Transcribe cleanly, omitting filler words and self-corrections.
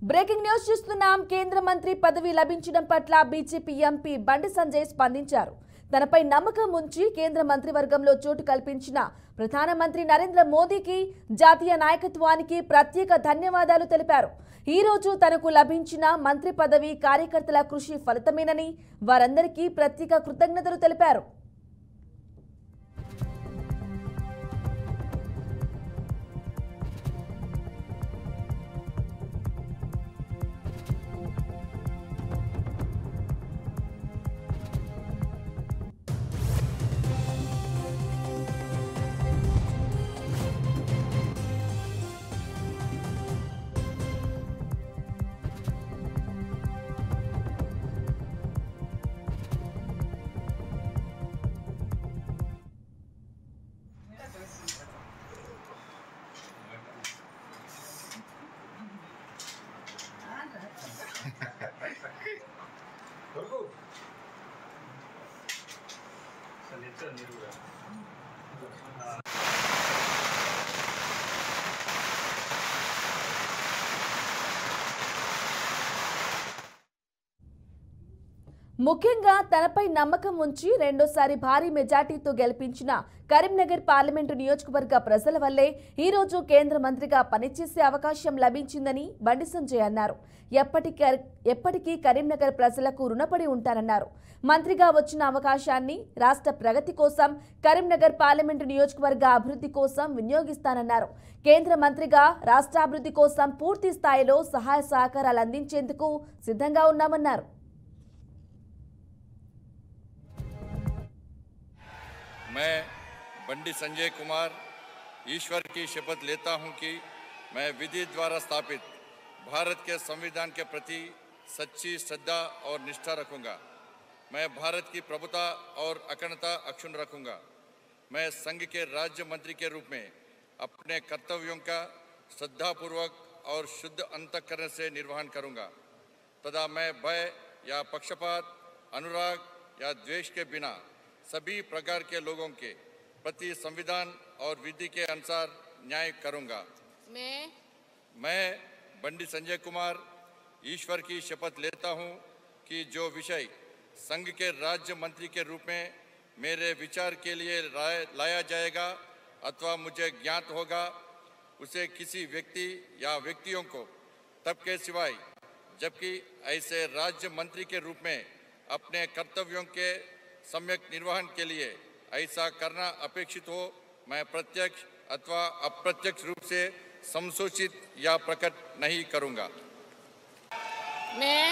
Breaking news చూస్తున్నాం. కేంద్ర మంత్రి పదవి లభించడం పట్ల బీజేపీ ఎంపీ బండి సంజయ్ స్పందించారు. తనపై నమ్మకం ఉంచి కేంద్ర మంత్రివర్గంలో చోటు కల్పించిన ప్రధానమంత్రి నరేంద్ర మోదీకి, జాతీయ నాయకత్వానికి ప్రత్యేక ధన్యవాదాలు తెలిపారు. ఈ రోజు తనకు లభించిన మంత్రి పదవి కార్యకర్తల కృషి ఫలితమేనని, వారందరికీ ప్రత్యేక కృతజ్ఞతలు తెలిపారు. ముఖ్యంగా తనపై నమ్మకం ఉంచి రెండోసారి భారీ మెజార్టీతో గెలిపించిన కరీంనగర్ పార్లమెంటు నియోజకవర్గ ప్రజల వల్లే ఈ రోజు కేంద్ర మంత్రిగా పనిచేసే అవకాశం లభించిందని బండి సంజయ్ అన్నారు. ఎప్పటికీ కరీంనగర్ ప్రజలకు రుణపడి ఉంటారన్నారు. మంత్రిగా వచ్చిన అవకాశాన్ని రాష్ట్ర ప్రగతి కోసం, కరీంనగర్ పార్లమెంటు నియోజకవర్గ అభివృద్ధి కోసం వినియోగిస్తానన్నారు. కేంద్ర మంత్రిగా రాష్ట్రాభివృద్ధి కోసం పూర్తి స్థాయిలో సహాయ సహకారాలు అందించేందుకు సిద్ధంగా ఉన్నామన్నారు. मैं बंडी संजय कुमार ईश्वर की शपथ लेता हूं कि मैं विधि द्वारा स्थापित भारत के संविधान के प्रति सच्ची श्रद्धा और निष्ठा रखूंगा। मैं भारत की प्रभुता और अखंडता अक्षुण्ण रखूंगा। मैं संघ के राज्य मंत्री के रूप में अपने कर्तव्यों का श्रद्धापूर्वक और शुद्ध अंतःकरण से निर्वहन करूंगा तथा मैं भय या पक्षपात, अनुराग या द्वेष के बिना सभी प्रकार के लोगों के प्रति संविधान और विधि के अनुसार न्याय करूंगा। मैं बंडी संजय कुमार ईश्वर की शपथ लेता हूं कि जो विषय संघ के राज्य मंत्री के रूप में मेरे विचार के लिए लाया जाएगा अथवा मुझे ज्ञात होगा, उसे किसी व्यक्ति या व्यक्तियों को तब के सिवाय जबकि ऐसे राज्य मंत्री के रूप में अपने कर्तव्यों के सम्यक निर्वहन के लिए ऐसा करना अपेक्षित हो, मैं प्रत्यक्ष अथवा अप्रत्यक्ष रूप से संसूचित या प्रकट नहीं करूंगा। मैं